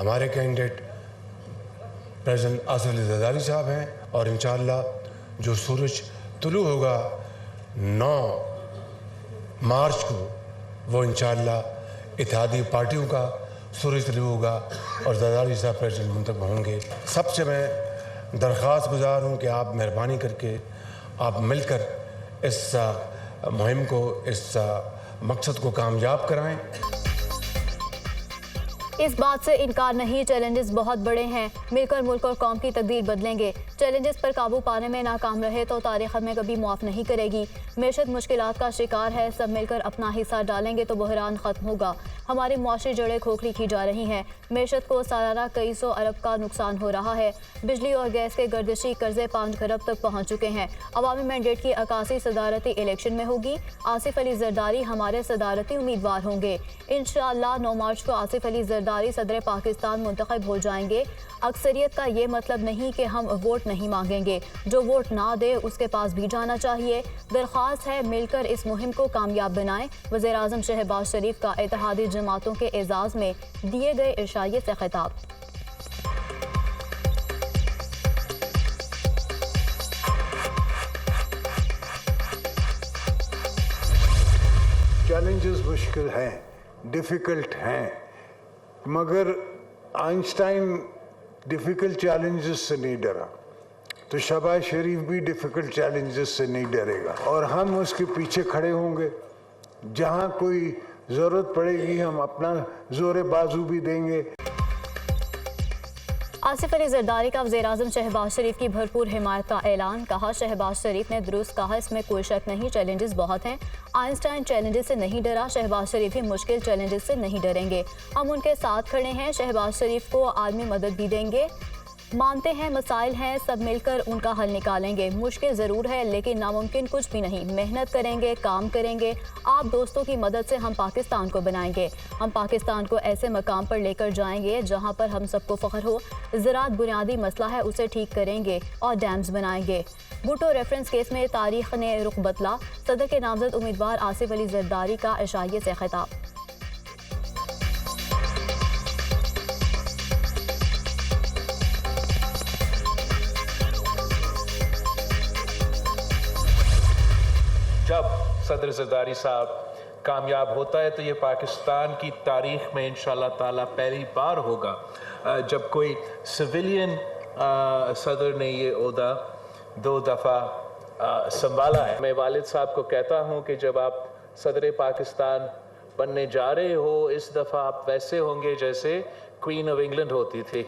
हमारे candidate president Asif Ali Zardari साहब हैं और इंशाअल्लाह जो सूरज तुलू होगा 9 मार्च को वो इंशाअल्लाह इत्तेहादी पार्टियों का सूरज तुलू होगा और जरदारी साहब प्रेसिडेंट मुंतखब होंगे। सबसे मैं दरख्वास्त गुजार हूँ कि आप मेहरबानी करके आप मिलकर इस मुहिम को, इस मकसद को कामयाब कराएं। इस बात से इनकार नहीं, चैलेंजेस बहुत बड़े हैं, मिलकर मुल्क और कौम की तकदीर बदलेंगे। चैलेंजेस पर काबू पाने में नाकाम रहे तो तारीख़ हमें कभी माफ़ नहीं करेगी। मैशत मुश्किलात का शिकार है, सब मिलकर अपना हिस्सा डालेंगे तो बहरान ख़त्म होगा। हमारी मुआशी जड़ें खोखली की जा रही हैं, मैशत को सालाना कई सौ अरब का नुकसान हो रहा है। बिजली और गैस के गर्दिशी कर्जे 5 खरब तक पहुँच चुके हैं। अवामी मैंडेट की 81 सदारती इलेक्शन में होगी। आसिफ अली जरदारी हमारे सदारती उम्मीदवार होंगे। इंशाअल्लाह 9 मार्च को आसिफ अली जरदारी सदर पाकिस्तान मुंतखब हो जाएंगे। अक्सरियत का ये मतलब नहीं कि हम वोट नहीं मांगेंगे, जो वोट ना दे उसके पास भी जाना चाहिए। दरख्वास्त है मिलकर इस मुहिम को कामयाब बनाएं। वज़ीर आज़म शहबाज शरीफ का इत्तेहादी जमातों के एजाज़ में दिए गए इरशादिये से खिताब। चैलेंजेस मुश्किल हैं, डिफ़िकल्ट हैं, मगर आइंस्टाइन डिफ़िकल्ट चैलेंजेस से नहीं डरा, तो शहबाज शरीफ भी डिफ़िकल्ट चैलेंजेस से नहीं डरेगा और हम उसके पीछे खड़े होंगे। जहां कोई ज़रूरत पड़ेगी हम अपना ज़ोर बाजू भी देंगे। आसिफ अली जरदारी का वज़ीर आज़म शहबाज शरीफ की भरपूर हिमायत का ऐलान। कहा शहबाज शरीफ ने दुरुस्त कहा, इसमें कोई शक नहीं, चैलेंजेस बहुत हैं। आइंस्टाइन चैलेंजेस से नहीं डरा, शहबाज शरीफ भी मुश्किल चैलेंजेस से नहीं डरेंगे। हम उनके साथ खड़े हैं, शहबाज शरीफ को आलमी मदद भी देंगे। मानते हैं मसाइल हैं, सब मिलकर उनका हल निकालेंगे। मुश्किल ज़रूर है लेकिन नामुमकिन कुछ भी नहीं, मेहनत करेंगे, काम करेंगे। आप दोस्तों की मदद से हम पाकिस्तान को बनाएंगे। हम पाकिस्तान को ऐसे मकाम पर लेकर जाएंगे जहां पर हम सबको फ़ख्र हो। ज़राअत बुनियादी मसला है, उसे ठीक करेंगे और डैम्स बनाएंगे। भुट्टो रेफरेंस केस में तारीख ने रुख बदला। सदर के नामजद उम्मीदवार आसिफ अली जरदारी का इशाइये से खिताब। जब सदर जरदारी साहब कामयाब होता है तो ये पाकिस्तान की तारीख़ में इंशाअल्लाह ताला पहली बार होगा जब कोई सिविलियन सदर ने ये ओहदा 2 दफ़ा संभाला है। मैं वालिद साहब को कहता हूँ कि जब आप सदर पाकिस्तान बनने जा रहे हो, इस दफ़ा आप वैसे होंगे जैसे क्वीन ऑफ इंग्लैंड होती थी।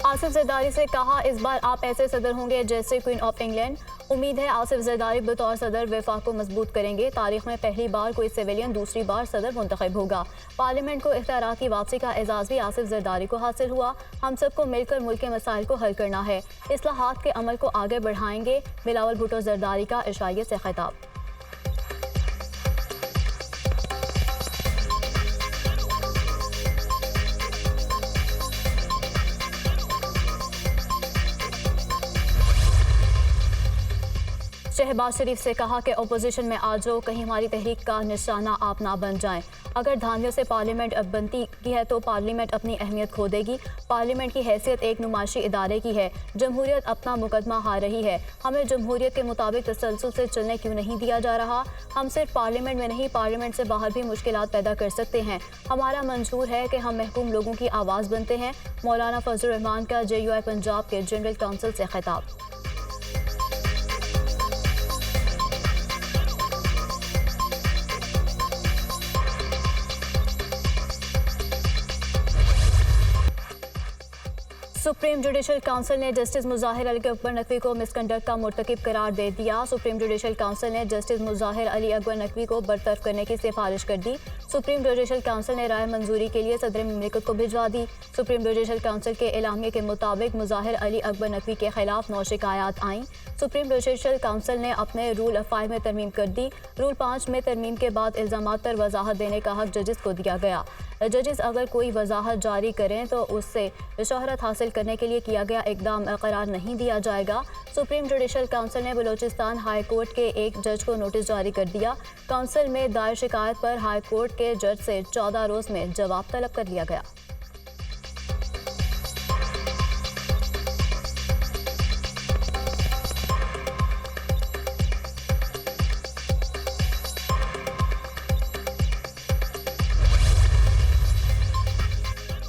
आसिफ जरदारी से कहा, इस बार आप ऐसे सदर होंगे जैसे क्वीन ऑफ इंग्लैंड। उम्मीद है आसिफ जरदारी बतौर सदर वफाक को मजबूत करेंगे। तारीख में पहली बार कोई सिविलियन दूसरी बार सदर मुंतखब होगा। पार्लियामेंट को इख्तियारात की वापसी का एजाज़ भी आसिफ जरदारी को हासिल हुआ। हम सबको मिलकर मुल्क के मसाइल को हल करना है, इस्लाहात के अमल को आगे बढ़ाएंगे। बिलावल भुट्टो जरदारी का इशाइये से खिताब। शहबाज शरीफ से कहा कि अपोजिशन में आ जाओ, कहीं हमारी तहरीक का निशाना आप ना बन जाएं। अगर धांधियों से पार्लियामेंट अब बनती की है तो पार्लियामेंट अपनी अहमियत खो देगी। पार्लियामेंट की हैसियत एक नुमाइशी इदारे की है। जमहूरियत अपना मुकदमा हार रही है। हमें जमहूरियत के मुताबिक तसलसल से चलने क्यों नहीं दिया जा रहा। हम सिर्फ पार्लियामेंट में नहीं, पार्लियामेंट से बाहर भी मुश्किलात पैदा कर सकते हैं। हमारा मंशूर है कि हम महकूम लोगों की आवाज़ बनते हैं। मौलाना फजलुर रहमान का JUI पंजाब के जनरल काउंसिल से खिताब। सुप्रीम जुडिशल काउंसिल ने जस्टिस मुज़ाहिर अली अकबर नकवी को मिसकंडक्ट का मुर्तकिब करार दे दिया। सुप्रीम जुडिशल काउंसिल ने जस्टिस मुज़ाहिर अली अकबर नकवी को बरतरफ करने की सिफारिश कर दी। सुप्रीम जुडिशल काउंसिल ने राय मंजूरी के लिए सदर ममलिकत को भिजवा दी। सुप्रीम जुडिशल काउंसिल के एलामिया के मुताबिक मुज़ाहिर अली अकबर नकवी के खिलाफ 9 शिकायत आईं। सुप्रीम जुडिशल काउंसिल ने अपने रूल 5 में तरमीम कर दी। रूल 5 में तरमीम के बाद इल्ज़ामात पर वजाहत देने का हक जजेस को दिया गया। जजेस अगर कोई वजाहत जारी करें तो उससे शोहरत हासिल करने के लिए किया गया इकदाम करार नहीं दिया जाएगा। सुप्रीम जुडिशल काउंसिल ने बलूचिस्तान हाई कोर्ट के एक जज को नोटिस जारी कर दिया। काउंसिल में दायर शिकायत पर हाई कोर्ट के जज से 14 रोज़ में जवाब तलब कर लिया गया।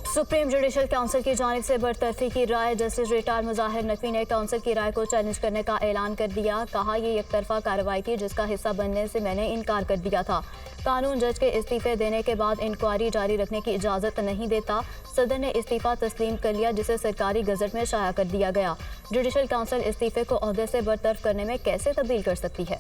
सुप्रीम जुडिशल काउंसिल की जानिब से बरतरफी की राय। जस्टिस रिटायर्ड मुजाहिर नकवी ने काउंसिल की राय को चैलेंज करने का ऐलान कर दिया। कहा, ये एकतरफा कार्रवाई थी जिसका हिस्सा बनने से मैंने इनकार कर दिया था। कानून जज के इस्तीफे देने के बाद इंक्वायरी जारी रखने की इजाज़त नहीं देता। सदर ने इस्तीफा तस्लीम कर लिया जिसे सरकारी गजट में शाया कर दिया गया। जुडिशल काउंसिल इस्तीफे को ओहदे से बरतरफ करने में कैसे तब्दील कर सकती है?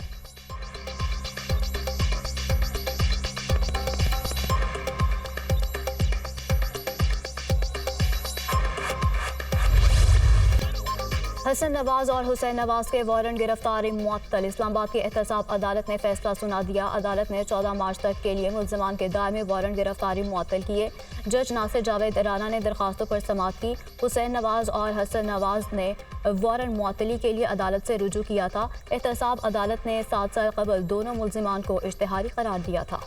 हसन नवाज और हुसैन नवाज के वारंट गिरफ्तारी मुअत्तल। इस्लामाबाद की एहतसाब अदालत ने फैसला सुना दिया। अदालत ने 14 मार्च तक के लिए मुल्ज़िमान के दायरे में वारंट गिरफ्तारी मुअत्तल किए। जज नासिर जावेद राना ने दरखास्तों पर समाअत की। हुसैन नवाज और हसन नवाज ने वारंट मुअत्तली के लिए अदालत से रुजू किया था। एहतसाब अदालत ने 7 साल कबल दोनों मुल्ज़िमान को इश्तिहारी करार दिया था।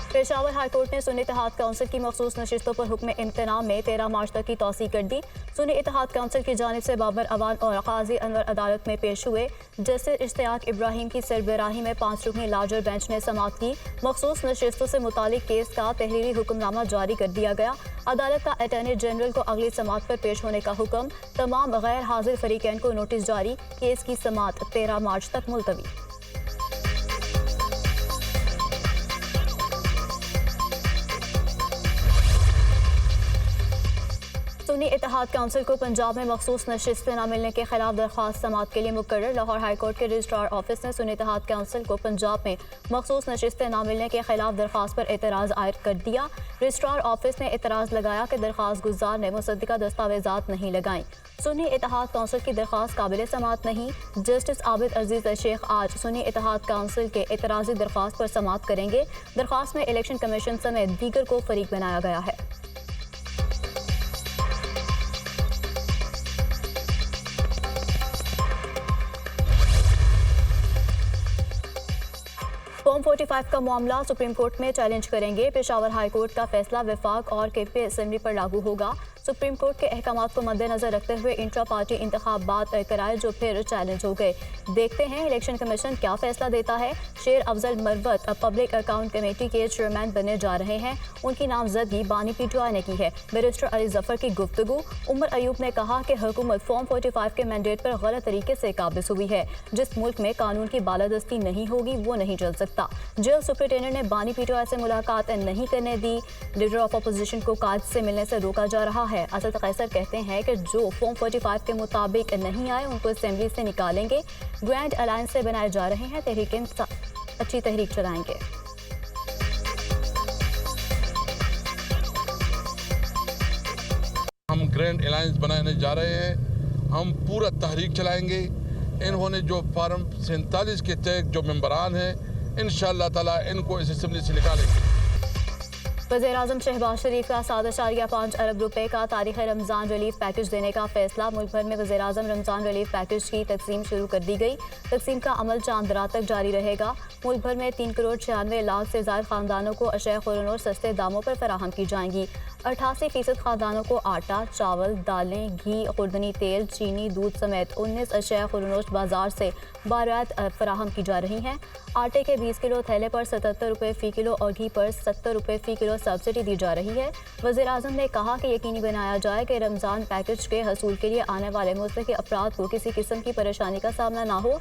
पेशावर हाई कोर्ट ने सुन्नी इत्तेहाद काउंसिल की मखसूस नशिस्तों पर हुक्म इम्तना में 13 मार्च तक की तौसीह कर दी। सुन्नी इत्तेहाद काउंसिल की जानिब से बाबर अवान और काजी अनवर अदालत में पेश हुए। जस्टिस इश्तियाक इब्राहिम की सरबराही में 5 रुकनी लार्जर बेंच ने समाअत की। मखसूस नशिस्तों से मुतालिक केस का तहरीरी हुक्मनामा जारी कर दिया गया। अदालत का अटॉर्नी जनरल को अगली समाअत पर पेश होने का हुक्म। तमाम गैर हाजिर फरीकैन को नोटिस जारी। केस की समाअत 13 मार्च तक मुलतवी। सुन्नी इत्तेहाद काउंसिल को पंजाब में मखसूस नशिस्तें न मिलने के खिलाफ दरख्वास्त समाअत के लिए मुकर्रर। लाहौर हाई कोर्ट के रजिस्ट्रार ऑफिस ने सुन्नी इत्तेहाद काउंसिल को पंजाब में मखसूस नशिस्तें न मिलने के खिलाफ दरख्वास्त पर एतराज़ आयद कर दिया। रजिस्ट्रार ऑफिस ने एतराज़ लगाया कि दरख्वास्त गुजार ने मुसद्दिका दस्तावेजात नहीं लगाई। सुन्नी इत्तेहाद काउंसिल की दरख्वास्त काबिल समाअत नहीं। जस्टिस आबिद अजीज शेख आज सुन्नी इत्तेहाद काउंसिल के एतराज़ी दरख्वास्त पर समाअत करेंगे। दरख्वास्त में इलेक्शन कमीशन समेत दीगर को फरीक बनाया गया है। फॉर्म 45 का मामला सुप्रीम कोर्ट में चैलेंज करेंगे। पेशावर हाई कोर्ट का फैसला वफाक और केपी असेंबली पर लागू होगा। सुप्रीम कोर्ट के अहकामात को मद्देनजर रखते हुए इंट्रा पार्टी इंतखाबात कराए जो फिर चैलेंज हो गए। देखते हैं इलेक्शन कमीशन क्या फैसला देता है। शेर Afzal Marwat public account committee के चेयरमैन बनने जा रहे हैं। उनकी नामजदगी बानी पीटीआई ने की है। बैरिस्टर अली जफर की गुफ्तगू। उमर अयूब ने कहा कि हुकूमत फॉर्म 45 के मैंडेट पर गलत तरीके से काबिज हुई है। जिस मुल्क में कानून की बालादस्ती नहीं होगी वो नहीं चल सकता। जेल सुप्रिंटेंडेंट ने बानी पीटीआई से मुलाकात नहीं करने दी। लीडर ऑफ अपोजिशन को कायद से मिलने से रोका जा रहा है। असद कैसर कहते हैं कि जो फॉर्म 45 के मुताबिक नहीं आए उनको असेंबली से निकालेंगे। ग्रैंड अलायंस से बनाए जा रहे हैं। अच्छी तहरीक चलाएंगे। हम ग्रैंड अलायंस बनाने जा रहे हैं। हम पूरा तहरीक चलाएंगे। इन्होंने जो फार्म 47 के तहत जो मेंबरान हैं इंशाअल्लाह ताला इनको इस असेंबली से निकालेंगे। वज़ीर-ए-आज़म शहबाज शरीफ का 7.5 अरब रुपए का तारीख़ रमज़ान रिलीफ पैकेज देने का फैसला। मुल्क भर में वज़ीर-ए-आज़म रमज़ान रिलीफ पैकेज की तकसीम शुरू कर दी गई। तकसीम का अमल चांद रात तक जारी रहेगा। मुल्क भर में 3 करोड़ 96 लाख से ज़ायद ख़ानदानों को अशया खुरान सरसते दामों पर फराहम की जाएंगी। 88% ख़ानदानों को आटा, चावल, दालें, घी, खुर्दनी तेल, चीनी, दूध समेत 19 अशया खुरान बाजार से बारात फराहम की जा रही हैं। आटे के 20 किलो थैले पर 77 रुपये फ़ी किलो और घी पर 70 रुपये फ़ी किलो सब्सिडी दी जा रही है। वज़ीर-ए-आज़म ने कहा कि यकीनी बनाया जाए कि रमज़ान पैकेज के हसूल के लिए आने वाले मुस्तहिक़ अफराद को किसी किस्म की परेशानी का सामना ना हो।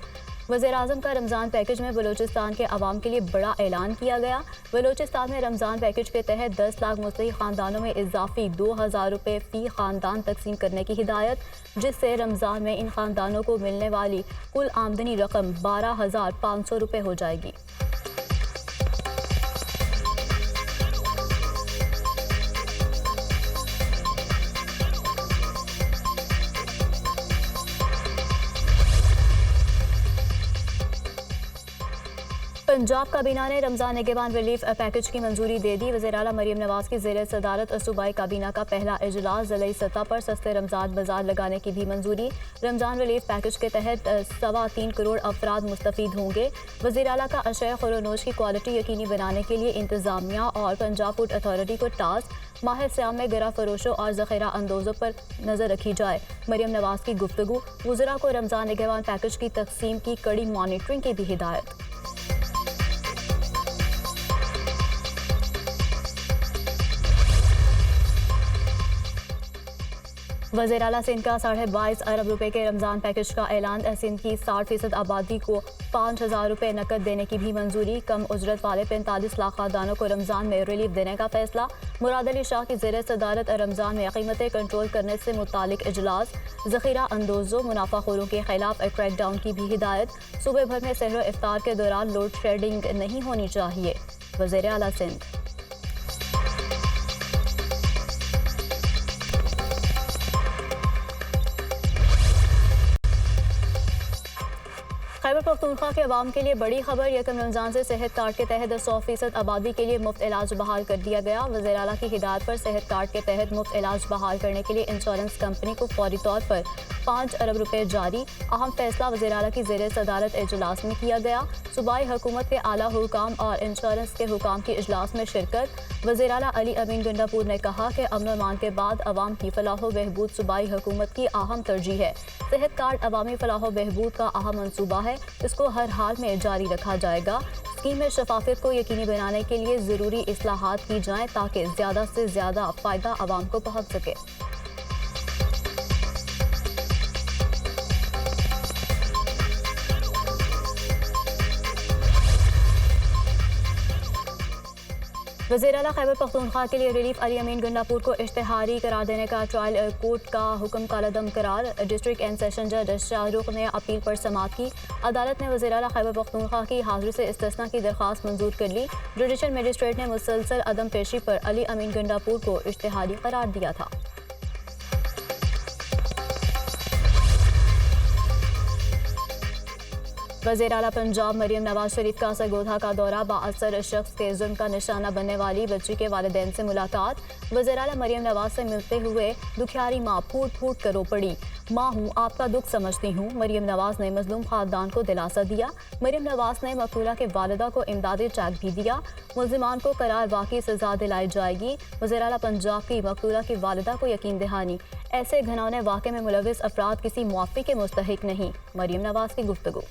वज़ीर-ए-आज़म का रमज़ान पैकेज में बलूचिस्तान के अवाम के लिए बड़ा ऐलान किया गया। बलूचिस्तान में रमज़ान पैकेज के तहत 10 लाख मुस्तहिक़ ख़ानदानों में इजाफी 2000 रुपये फ़ी ख़ानदान तकसीम करने की हिदायत, जिससे रमज़ान में इन ख़ानदानों को मिलने वाली कुल आमदनी रकम 12,500 रुपये हो जाएगी। पंजाब काबीना ने रमजान निगहबान रिलीफ पैकेज की मंजूरी दे दी। वज़ीर आला मरीम नवाज की ज़ेर सदारत सूबाई काबीना का पहला इजलास ज़िलाई सतह पर सस्ते रमजान बाजार लगाने की भी मंजूरी। रमजान रिलीफ पैकेज के तहत 3.25 करोड़ अफराद मुस्तफ़ीद होंगे। वज़ीर आला का अशय खुरोनोश की क्वालिटी यकीनी बनाने के लिए इंतज़ामिया और पंजाब फूड अथॉरिटी को टास्क माह सियाम में गिरा फरोशों और ज़ख़ीरा अंदोज़ों पर नज़र रखी जाए। मरीम नवाज की गुफ्तगू। वज़रा को रमजान निगहबान पैकेज की तकसीम की कड़ी मॉनिटरिंग की भी हिदायत। वज़ीर आला सिंध का 22.5 अरब रुपए के रमज़ान पैकेज का ऐलान। सिंध की 60% आबादी को 5,000 रुपए नकद देने की भी मंजूरी। कम उजरत वाले 45 लाख खानदानों को रमज़ान में रिलीफ देने का फैसला। मुराद अली शाह की ज़ेर सदारत रमज़ान में कीमतें कंट्रोल करने से मुतालिक इजलास। ज़ख़ीरा अंदोज़ों मुनाफाखोरों के खिलाफ क्रैकडाउन की भी हिदायत। सूबे भर में सहर इफ्तार के दौरान लोड शेडिंग नहीं होनी चाहिए। वज़ीर आला सिंध। खैबर पख्तूनख्वा के अवाम के लिए बड़ी खबर। यकम रमजान से सेहत कार्ड के तहत 100% आबादी के लिए मुफ्त इलाज बहाल कर दिया गया। वज़ीर आला की हिदायत पर सेहत कार्ड के तहत मुफ्त इलाज बहाल करने के लिए इंश्योरेंस कंपनी को फौरी तौर पर 5 अरब रुपए जारी। अहम फैसला वज़ीर आला की ज़ेर सदारत इजलास में किया गया। सूबाई हुकूमत के आला हुकाम और इंश्योरेंस के हुकाम की इजलास में शिरकत। वज़ीर आला अली अमीन गंडापुर ने कहा कि अमन और अमान के बाद अवाम की फलाह व बहबूद सूबाई हुकूमत की अहम तरजीह है। सेहत कार्ड अवामी फलाह व बहबूद का अहम मनसूबा है। इसको हर हाल में जारी रखा जाएगा। स्कीम में शफाफियत को यकीनी बनाने के लिए ज़रूरी इस्लाहात की जाएं ताकि ज़्यादा से ज़्यादा फ़ायदा अवाम को पहुँच सके। वज़ीर आला खैबर पख्तूनख्वा के लिए रिलीफ अली अमीन गंडापुर को इश्तिहारी करार देने का ट्रायल कोर्ट का हुक्म कालदम करार। डिस्ट्रिक्ट एंड सेशन जज शाहरुख ने अपील पर समाअत की। अदालत ने वज़ीर आला खैबर पख्तूनख्वा की हाजिरी से इस्तिस्ना की दरख्वास्त मंजूर कर ली। जुडिशल मजिस्ट्रेट ने मुसलसल अदम पेशी पर अली अमीन गंडापुर को इश्तिहारी करार दिया था। वज़ीर आला पंजाब मरीम नवाज शरीफ का सरगोधा का दौरा। बाअसर शख्स के जुल्म का निशाना बनने वाली बच्ची के वालिदैन से मुलाकात। वज़ीर आला मरीम नवाज से मिलते हुए दुखियारी माँ फूट फूट कर रो पड़ी। माँ हूँ, आपका दुख समझती हूँ। मरीम नवाज ने मजलूम खानदान को दिलासा दिया। मरीम नवाज ने मकतूला के वालिदा को इमदादी चेक भी दिया। मुल्जिमान को करार वाकई सजा दिलाई जाएगी। वज़ीर आला पंजाब की मकतूला की वालिदा को यकीन दहानी। ऐसे घिनौने वाक़े में मुलविस अफराद किसी मुआफ़ी के मुस्तहिक नहीं। मरीम नवाज की गुफ्तगू।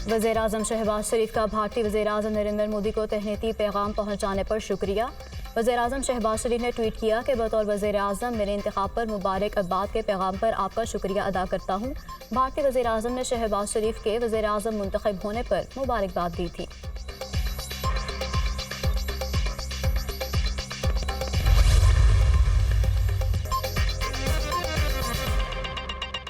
वज़ीर आज़म शहबाज शरीफ का भारतीय वज़ीर आज़म नरेंद्र मोदी को तहनीती पैगाम पहुँचाने पर शुक्रिया। वज़ीर आज़म शहबाज शरीफ ने ट्वीट किया कि बतौर वज़ीर आज़म मेरे इंतखाब पर मुबारकबाद के पैगाम पर आपका शुक्रिया अदा करता हूँ। भारतीय वज़ीर आज़म ने शहबाज शरीफ के वज़ीर आज़म मुंतखब होने पर मुबारकबाद दी थी।